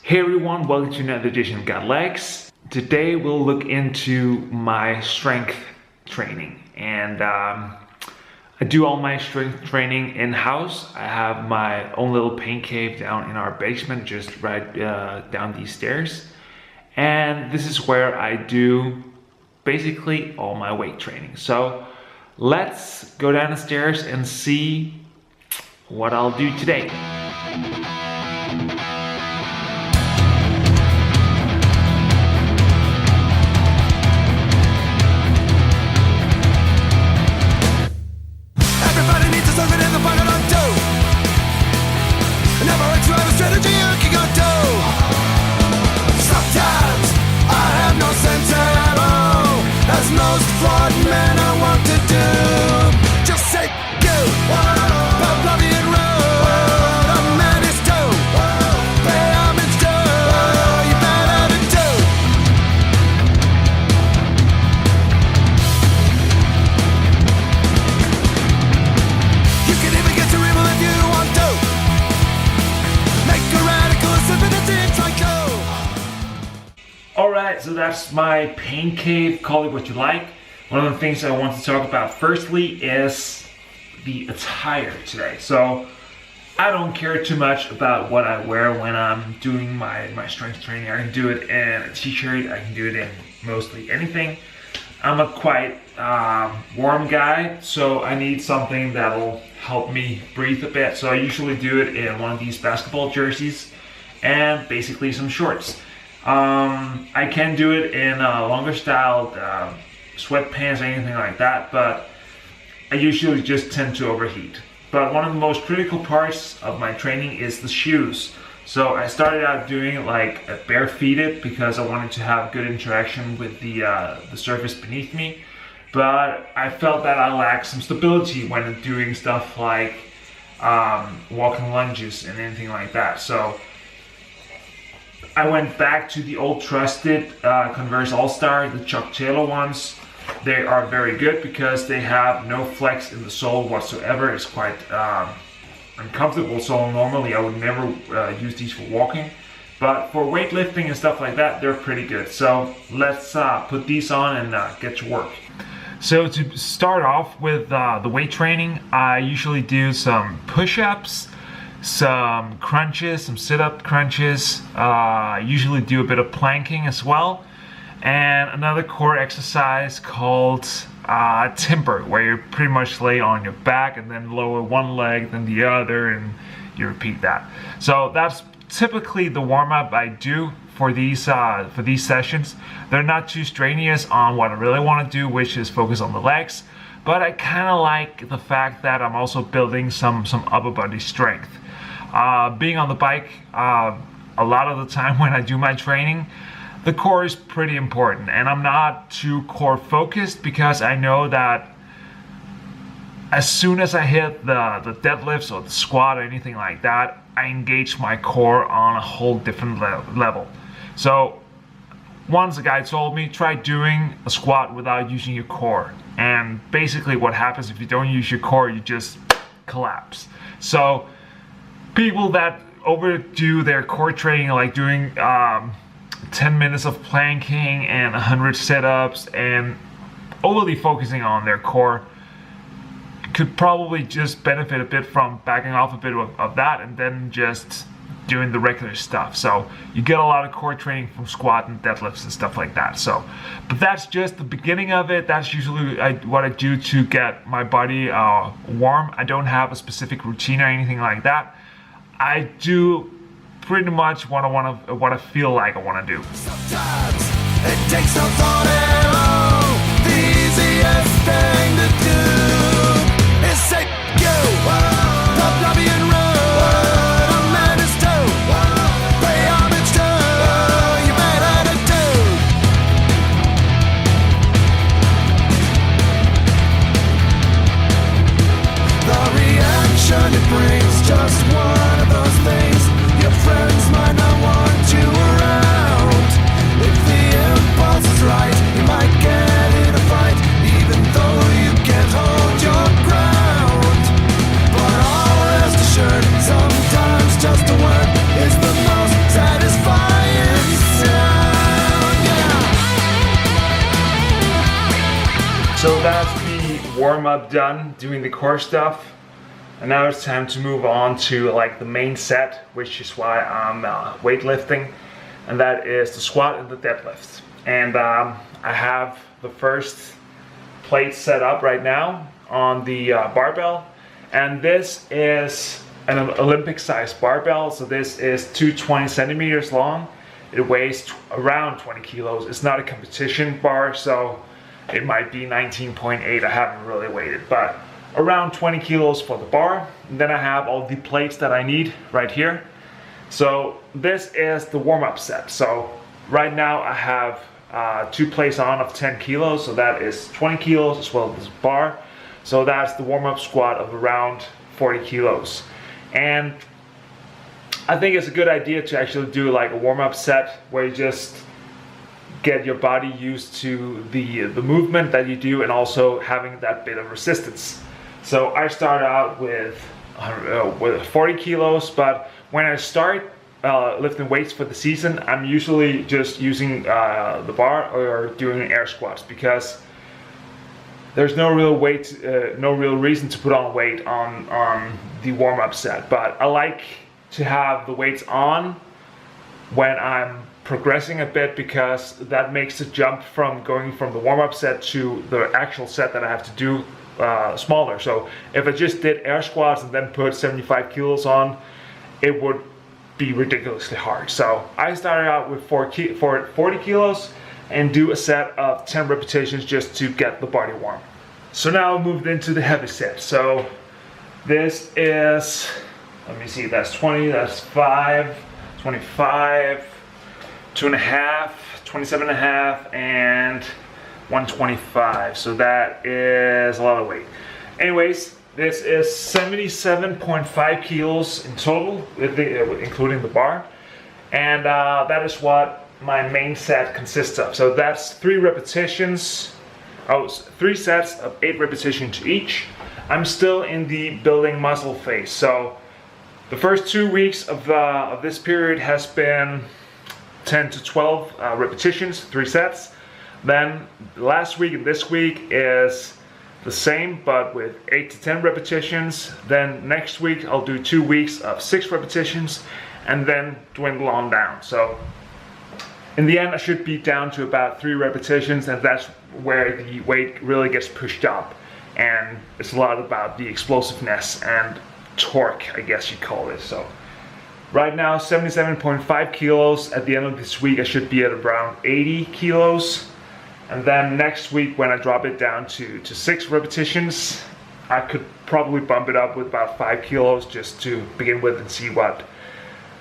Hey everyone, welcome to another edition of Gotlegs. Today we'll look into my strength training, and I do all my strength training in-house. I have my own little pain cave down in our basement, just right down these stairs, and this is where I do basically all my weight training. So let's go down the stairs and see what I'll do today. Alright, so that's my pain cave, call it what you like. One of the things I want to talk about firstly is the attire today. So I don't care too much about what I wear when I'm doing my strength training. I can do it in a t-shirt, I can do it in mostly anything. I'm a quite warm guy, so I need something that'll help me breathe a bit. So I usually do it in one of these basketball jerseys and basically some shorts. I can do it in longer styled sweatpants or anything like that, but I usually just tend to overheat. But one of the most critical parts of my training is the shoes. So I started out doing like a barefooted because I wanted to have good interaction with the surface beneath me. But I felt that I lacked some stability when doing stuff like walking lunges and anything like that. So I went back to the old trusted Converse All-Star, the Chuck Taylor ones. They are very good because they have no flex in the sole whatsoever. It's quite uncomfortable, so normally I would never use these for walking. But for weightlifting and stuff like that, they're pretty good. So let's put these on and get to work. So to start off with the weight training, I usually do some push-ups, some crunches, some sit-up crunches. I usually do a bit of planking as well, and another core exercise called timber, where you pretty much lay on your back and then lower one leg then the other, and you repeat that. So that's typically the warm-up I do for these sessions. They're not too strenuous on what I really want to do, which is focus on the legs, but I kind of like the fact that I'm also building some upper body strength. Being on the bike, a lot of the time when I do my training, the core is pretty important, and I'm not too core focused because I know that as soon as I hit the deadlifts or the squat or anything like that, I engage my core on a whole different level. So once a guy told me, try doing a squat without using your core, and basically what happens if you don't use your core, you just collapse. So people that overdo their core training, like doing 10 minutes of planking and 100 sit-ups and overly focusing on their core, could probably just benefit a bit from backing off a bit of that and then just doing the regular stuff. So you get a lot of core training from squat and deadlifts and stuff like that. So, but that's just the beginning of it. That's usually what I do to get my body warm. I don't have a specific routine or anything like that. I do pretty much what I feel like I want to do. Sometimes it takes no thought at all. The easiest thing to do is say go. The lobby and road. A man is too. Pay homage to your bad attitude. The reaction it brings, just one of those things. Your friends might not want you around. If the impulse is right, you might warm up done doing the core stuff, and now it's time to move on to like the main set, which is why I'm weightlifting, and that is the squat and the deadlift. And I have the first plate set up right now on the barbell, and this is an Olympic size barbell, so this is 220 centimeters long. It weighs around 20 kilos. It's not a competition bar, so it might be 19.8. I haven't really weighed it, but around 20 kilos for the bar. And then I have all the plates that I need right here. So this is the warm-up set. So right now I have 2 plates on of 10 kilos, so that is 20 kilos as well as the bar. So that's the warm-up squat of around 40 kilos. And I think it's a good idea to actually do like a warm-up set where you just get your body used to the movement that you do, and also having that bit of resistance. So I start out with 40 kilos, but when I start lifting weights for the season, I'm usually just using the bar or doing air squats, because there's no real reason to put on weight on the warm-up set. But I like to have the weights on when I'm progressing a bit, because that makes the jump from going from the warm-up set to the actual set that I have to do smaller. So if I just did air squats and then put 75 kilos on, it would be ridiculously hard. So I started out with 40 kilos and do a set of 10 repetitions just to get the body warm. So now I moved into the heavy set. So this is, let me see, that's 20, that's 5, 25, 2.5, 27.5, and 125. So that is a lot of weight. Anyways, this is 77.5 kilos in total, including the bar. And that is what my main set consists of. So that's 3 repetitions, 3 sets of 8 repetitions each. I'm still in the building muscle phase. So the first 2 weeks of this period has been 10 to 12 repetitions, 3 sets. Then last week and this week is the same, but with 8 to 10 repetitions. Then next week I'll do 2 weeks of 6 repetitions, and then dwindle on down. So in the end I should be down to about 3 repetitions, and that's where the weight really gets pushed up. And it's a lot about the explosiveness and torque, I guess you'd call it. So right now 77.5 kilos. At the end of this week I should be at around 80 kilos. And then next week, when I drop it down to 6 repetitions, I could probably bump it up with about 5 kilos just to begin with and see what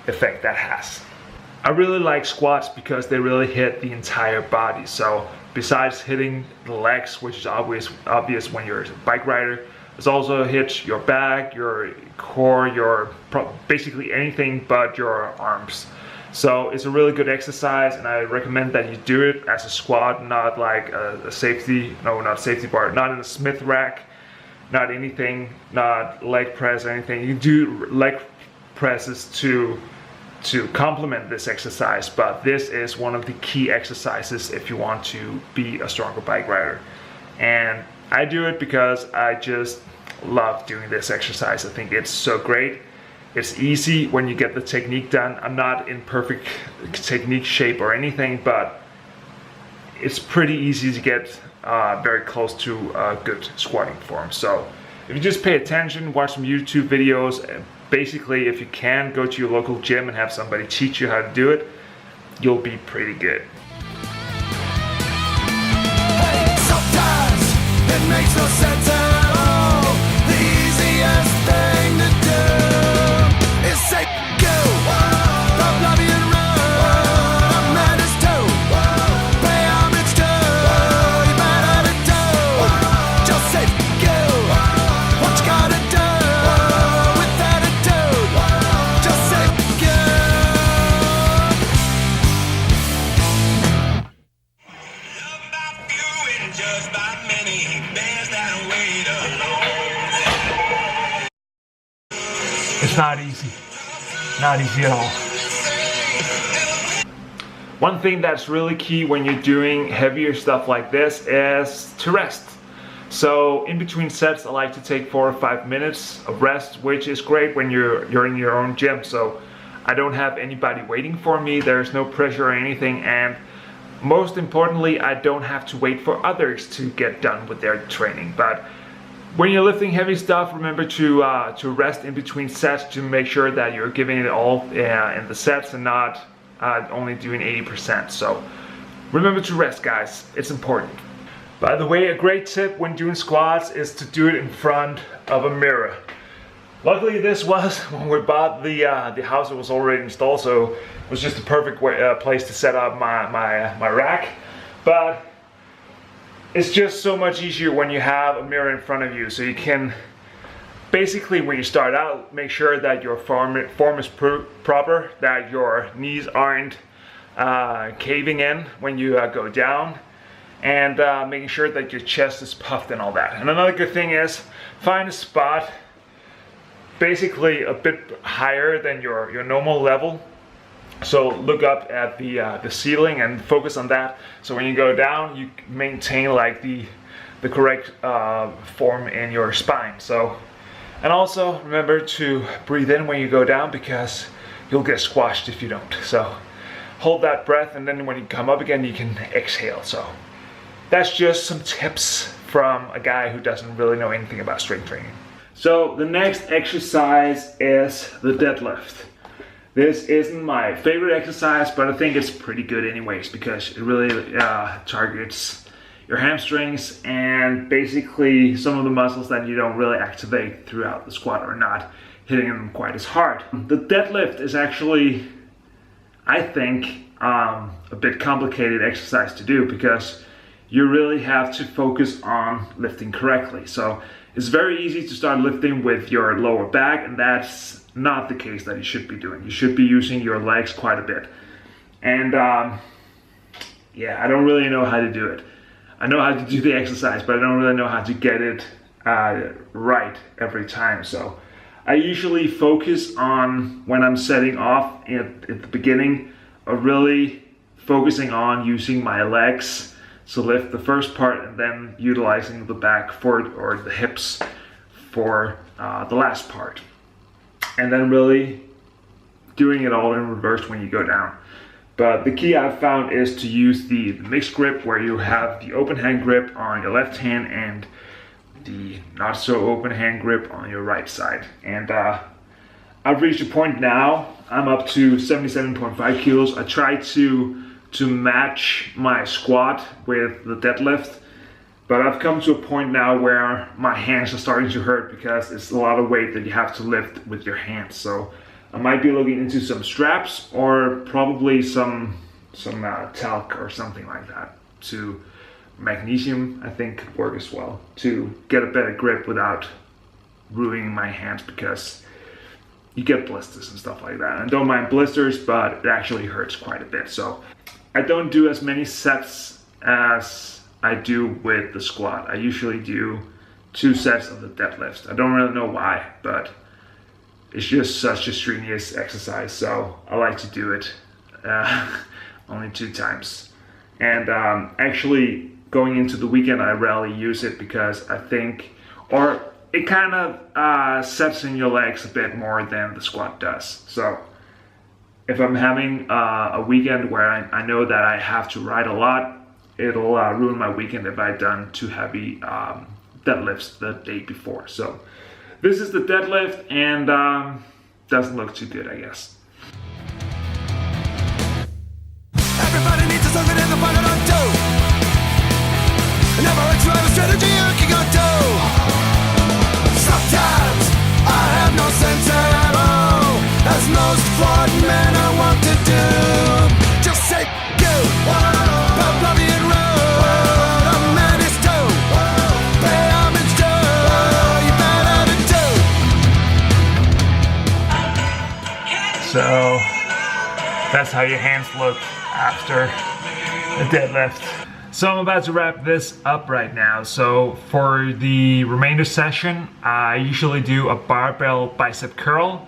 effect that has. I really like squats because they really hit the entire body. So besides hitting the legs, which is obvious when you're a bike rider, it's also hits your back, your core, basically anything but your arms. So it's a really good exercise, and I recommend that you do it as a squat, not like a safety bar, not in a Smith rack, not anything, not leg press or anything. You do leg presses to complement this exercise, but this is one of the key exercises if you want to be a stronger bike rider. And I do it because I just love doing this exercise. I think it's so great. It's easy when you get the technique done. I'm not in perfect technique shape or anything, but it's pretty easy to get very close to a good squatting form. So if you just pay attention, watch some YouTube videos, basically if you can, go to your local gym and have somebody teach you how to do it, you'll be pretty good. Hey, sometimes it makes no sense at all. The easiest thing to do is say go. Stop loving and run. I'm mad as toad. Pay homage to you better do. Just say go. What you gotta do with attitude? Just say go. Loved by few and judged by many. Bears that wait alone. It's not easy. Not easy at all. One thing that's really key when you're doing heavier stuff like this is to rest. So in between sets, I like to take 4 or 5 minutes of rest, which is great when you're in your own gym. So I don't have anybody waiting for me. There's no pressure or anything, and most importantly, I don't have to wait for others to get done with their training. But when you're lifting heavy stuff, remember to rest in between sets to make sure that you're giving it all in the sets and not only doing 80%. So remember to rest, guys. It's important. By the way, a great tip when doing squats is to do it in front of a mirror. Luckily, this was when we bought the house. It was already installed, so it was just the perfect place to set up my rack. But it's just so much easier when you have a mirror in front of you, so you can basically, when you start out, make sure that your form is proper, that your knees aren't caving in when you go down, and making sure that your chest is puffed and all that. And another good thing is find a spot basically a bit higher than your normal level. So look up at the ceiling and focus on that. So when you go down, you maintain like the correct form in your spine. So, and also remember to breathe in when you go down, because you'll get squashed if you don't. So hold that breath, and then when you come up again, you can exhale. So that's just some tips from a guy who doesn't really know anything about strength training. So the next exercise is the deadlift. This isn't my favorite exercise, but I think it's pretty good anyways, because it really targets your hamstrings and basically some of the muscles that you don't really activate throughout the squat are not hitting them quite as hard. The deadlift is actually, I think, a bit complicated exercise to do, because you really have to focus on lifting correctly. So it's very easy to start lifting with your lower back, and that's not the case that you should be doing. You should be using your legs quite a bit. And yeah, I don't really know how to do it. I know how to do the exercise, but I don't really know how to get it right every time. So I usually focus on, when I'm setting off at the beginning, of really focusing on using my legs to lift the first part, and then utilizing the back or the hips for the last part. And then really doing it all in reverse when you go down. But the key I've found is to use the mixed grip, where you have the open hand grip on your left hand and the not so open hand grip on your right side. And I've reached a point now, I'm up to 77.5 kilos. I try to match my squat with the deadlift, but I've come to a point now where my hands are starting to hurt, because it's a lot of weight that you have to lift with your hands. So I might be looking into some straps, or probably some talc or something like that. To magnesium, I think, could work as well, to get a better grip without ruining my hands, because you get blisters and stuff like that. I don't mind blisters, but it actually hurts quite a bit. So I don't do as many sets as I do with the squat. I usually do 2 sets of the deadlifts. I don't really know why, but it's just such a strenuous exercise, so I like to do it only 2 times. And actually, going into the weekend, I rarely use it, because I think, or it kind of sets in your legs a bit more than the squat does. So if I'm having a weekend where I know that I have to ride a lot, it'll ruin my weekend if I've done too heavy deadlifts the day before. So this is the deadlift, and doesn't look too good, I guess. Everybody needs a something in the fun on dough. Never hurts to have a strategy you can go do. Sometimes I have no sense at all, as most flawed men are wont to do. Just say go, but love you and road. A man is told, pay homage to, you better than do. So that's how your hands look after the deadlift. So I'm about to wrap this up right now. So for the remainder session, I usually do a barbell bicep curl.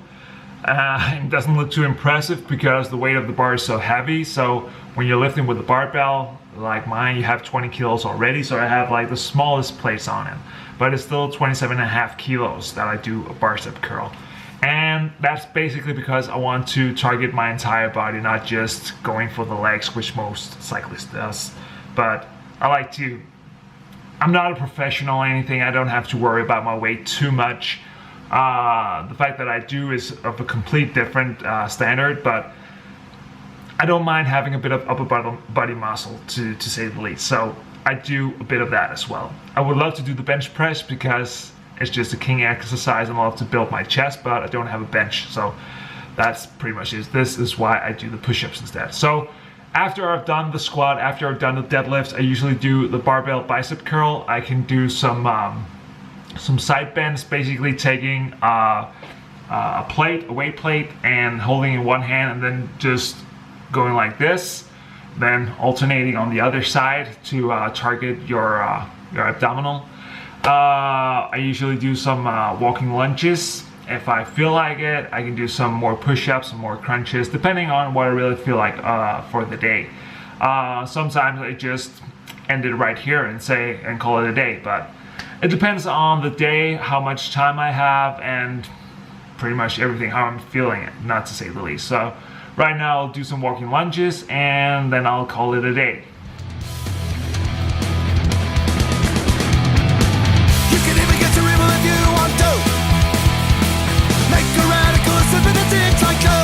It doesn't look too impressive because the weight of the bar is so heavy. So when you're lifting with the barbell, like mine, you have 20 kilos already. So I have like the smallest plates on it, but it's still 27.5 kilos that I do a bicep curl. And that's basically because I want to target my entire body, not just going for the legs, which most cyclists does. But I'm not a professional or anything. I don't have to worry about my weight too much. The fact that I do is of a complete different standard, but I don't mind having a bit of upper body muscle to say the least. So I do a bit of that as well. I would love to do the bench press because it's just a king exercise and I love to build my chest, but I don't have a bench. So that's pretty much it. This is why I do the push-ups instead. So after I've done the squat, after I've done the deadlifts, I usually do the barbell bicep curl. I can do some side bends, basically taking a weight plate, and holding in one hand and then just going like this, then alternating on the other side to target your abdominal. I usually do some walking lunges. If I feel like it, I can do some more push-ups, some more crunches, depending on what I really feel like for the day. Sometimes I just end it right here and call it a day, but it depends on the day, how much time I have, and pretty much everything, how I'm feeling it, not to say the least. So right now I'll do some walking lunges and then I'll call it a day. You can even get to river if you want to. Make a radical stupidity psycho.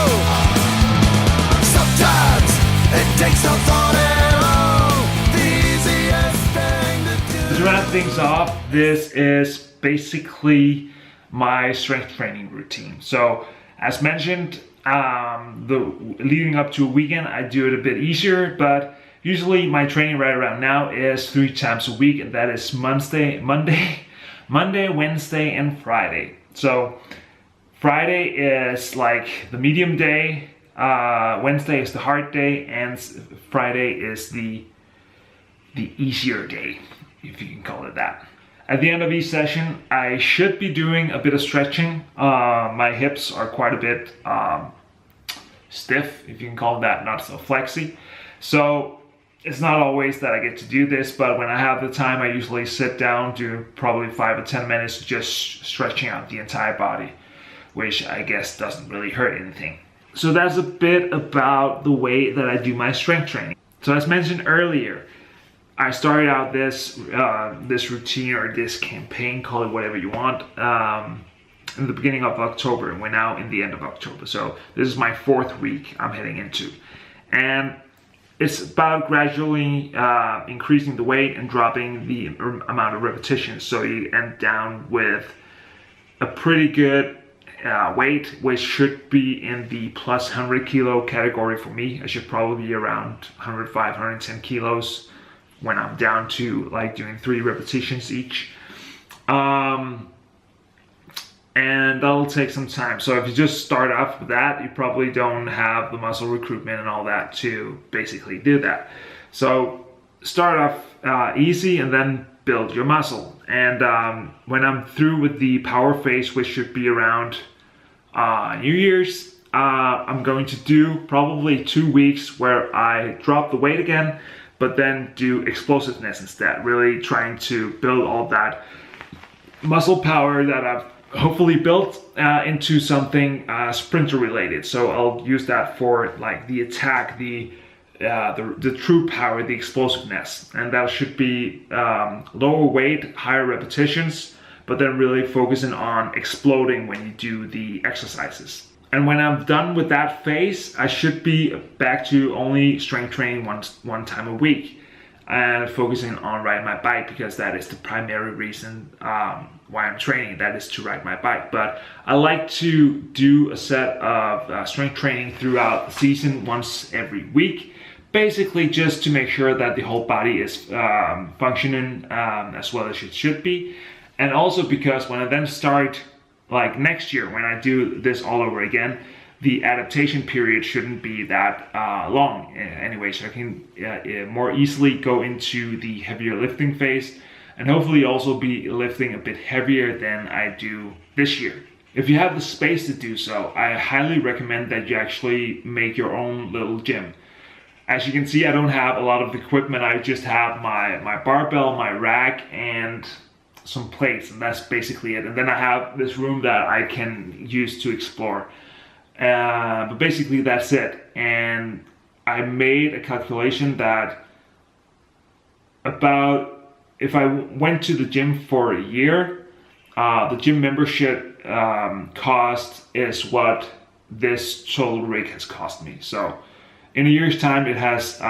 Sometimes it takes no thought at all. The easiest thing to do. To wrap things off, this is basically my strength training routine. So as mentioned, leading up to a weekend, I do it a bit easier, but usually my training right around now is 3 times a week, and that is Monday, Wednesday, and Friday. So Friday is like the medium day, Wednesday is the hard day, and Friday is the easier day, if you can call it that. At the end of each session, I should be doing a bit of stretching. My hips are quite a bit stiff, if you can call it that, not so flexy. So it's not always that I get to do this, but when I have the time, I usually sit down, do probably 5 or 10 minutes just stretching out the entire body, which I guess doesn't really hurt anything. So that's a bit about the way that I do my strength training. So as mentioned earlier, I started out this routine or this campaign, call it whatever you want, in the beginning of October, and we're now in the end of October. So this is my 4th week I'm heading into. And it's about gradually increasing the weight and dropping the amount of repetitions. So you end down with a pretty good weight, which should be in the plus 100 kilo category for me. I should probably be around 105, 110 kilos when I'm down to like doing 3 repetitions each. And that'll take some time. So if you just start off with that, you probably don't have the muscle recruitment and all that to basically do that. So start off easy and then build your muscle. And when I'm through with the power phase, which should be around New Year's, I'm going to do probably 2 weeks where I drop the weight again, but then do explosiveness instead, really trying to build all that muscle power that I've hopefully built into something sprinter related. So I'll use that for like the attack, the true power, the explosiveness, and that should be lower weight, higher repetitions, but then really focusing on exploding when you do the exercises. And when I'm done with that phase, I should be back to only strength training one time a week and focusing on riding my bike, because that is the primary reason why I'm training, that is to ride my bike. But I like to do a set of strength training throughout the season once every week, basically just to make sure that the whole body is functioning as well as it should be. And also because when I then start, like next year, when I do this all over again, the adaptation period shouldn't be that long anyway, so I can more easily go into the heavier lifting phase and hopefully also be lifting a bit heavier than I do this year. If you have the space to do so, I highly recommend that you actually make your own little gym. As you can see, I don't have a lot of equipment. I just have my barbell, my rack, and some plates, and that's basically it. And then I have this room that I can use to explore. But basically that's it. And I made a calculation that about, if I went to the gym for a year, the gym membership cost is what this total rig has cost me. So in a year's time, it has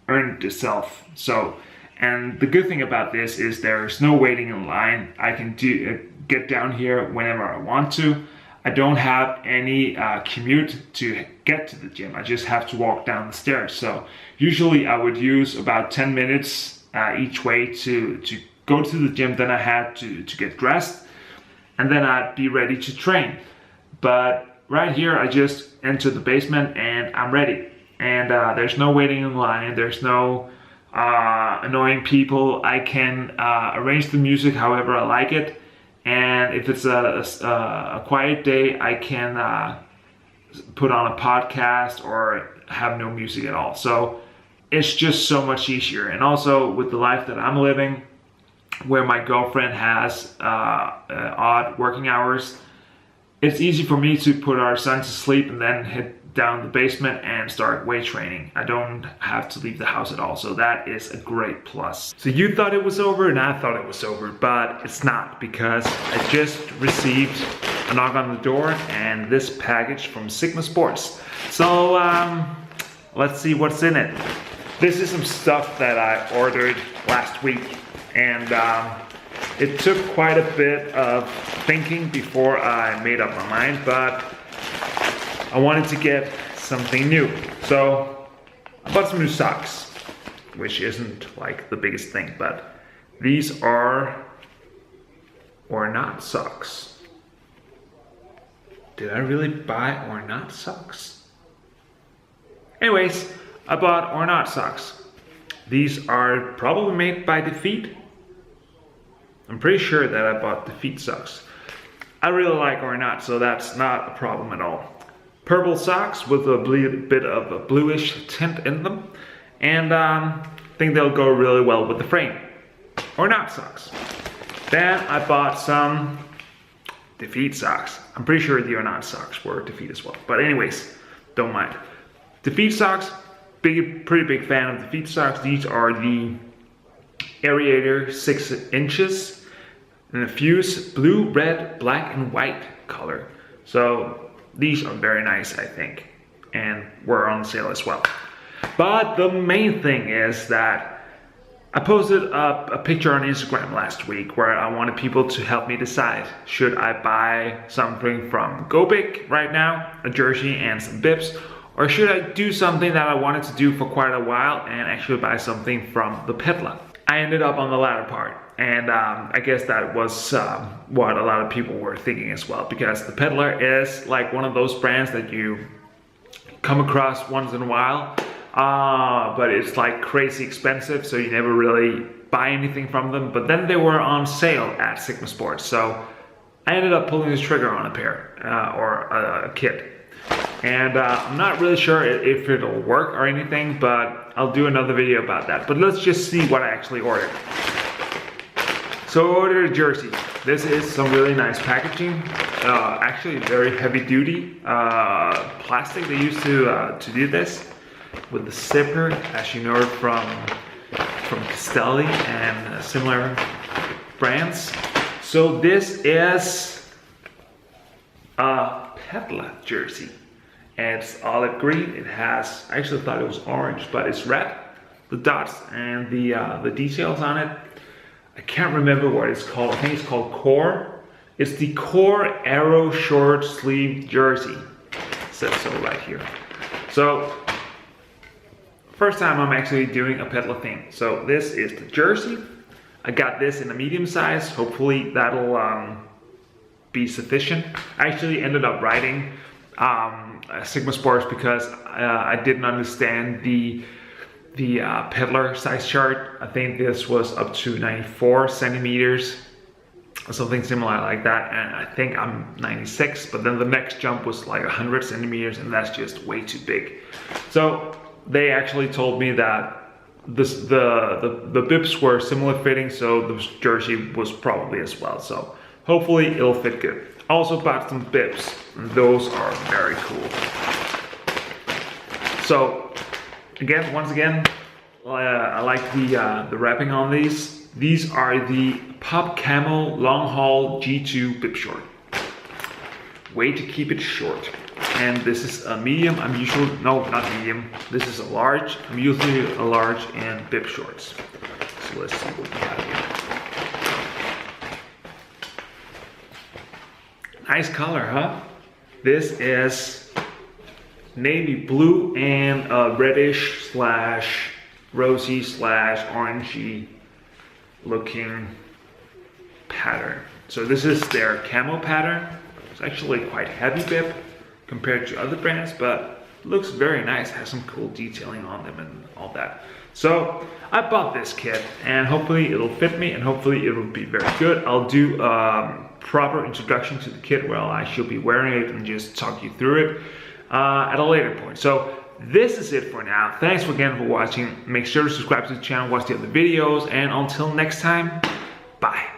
earned itself. So, and the good thing about this is there's no waiting in line. I can get down here whenever I want to. I don't have any commute to get to the gym. I just have to walk down the stairs. So usually I would use about 10 minutes each way to go to the gym. Then I had to get dressed, and then I'd be ready to train. But right here, I just enter the basement and I'm ready. And there's no waiting in line. There's no annoying people. I can arrange the music however I like it. And if it's a quiet day, I can put on a podcast or have no music at all. So it's just so much easier. And also with the life that I'm living, where my girlfriend has odd working hours, it's easy for me to put our son to sleep and then head down the basement and start weight training. I don't have to leave the house at all, so that is a great plus. So you thought it was over and I thought it was over, but it's not, because I just received a knock on the door and this package from Sigma Sports. So let's see what's in it. This is some stuff that I ordered last week, and it took quite a bit of thinking before I made up my mind, but I wanted to get something new. So I bought some new socks, which isn't like the biggest thing, but these are or not socks. Did I really buy or not socks? Anyways, I bought or not socks. These are probably made by Defeat. I'm pretty sure that I bought Defeat socks. I really like or not, so that's not a problem at all. Purple socks with a bit of a bluish tint in them, and I think they'll go really well with the frame. Or not socks. Then I bought some Defeat socks. I'm pretty sure the or not socks were Defeat as well, but anyways, don't mind. Defeat socks, pretty big fan of Defeat socks. These are the Aerator 6 inches in a fuse blue, red, black, and white color. So these are very nice, I think, and were on sale as well. But the main thing is that I posted up a picture on Instagram last week where I wanted people to help me decide, should I buy something from Go Big right now, a jersey and some bibs, or should I do something that I wanted to do for quite a while and actually buy something from the peddler? I ended up on the latter part, and I guess that was what a lot of people were thinking as well, because the peddler is like one of those brands that you come across once in a while, but it's like crazy expensive, so you never really buy anything from them. But then they were on sale at Sigma Sports, so I ended up pulling the trigger on a pair or a kit. And I'm not really sure if it'll work or anything, but I'll do another video about that. But let's just see what I actually ordered. So I ordered a jersey. This is some really nice packaging. Actually very heavy duty plastic they used to do this, with the zipper, as you know, from Castelli and similar brands. So this is a peddler jersey. And it's olive green. It has, I actually thought it was orange, but it's red. The dots and the details on it. I can't remember what it's called. I think it's called Core. It's the Core Aero short sleeve jersey. It says so right here. So first time I'm actually doing a peddler thing. So this is the jersey. I got this in a medium size. Hopefully that'll be sufficient. I actually ended up writing Sigma Sports because I didn't understand the peddler size chart. I think this was up to 94 centimeters, something similar like that, and I think I'm 96, but then the next jump was like 100 centimeters, and that's just way too big. So they actually told me that the bibs were similar fitting, so the jersey was probably as well. So hopefully it'll fit good. I also bought some bibs, and those are very cool. So again, once again, I like the wrapping on these. These are the Pop Camo Long Haul G2 bib short. Way to keep it short. And this is a medium. I'm usually, no, not medium. This is a large. I'm usually a large in bib shorts. So let's see what we have here. Nice color, huh? This is navy blue and a reddish slash rosy slash orangey looking pattern. So this is their camo pattern. It's actually quite heavy bib compared to other brands, but looks very nice. Has some cool detailing on them and all that. So I bought this kit, and hopefully it'll fit me, and hopefully it will be very good. I'll do a proper introduction to the kit where I should be wearing it and just talk you through it at a later point. So this is it for now. Thanks again for watching. Make sure to subscribe to the channel, watch the other videos, and until next time, bye.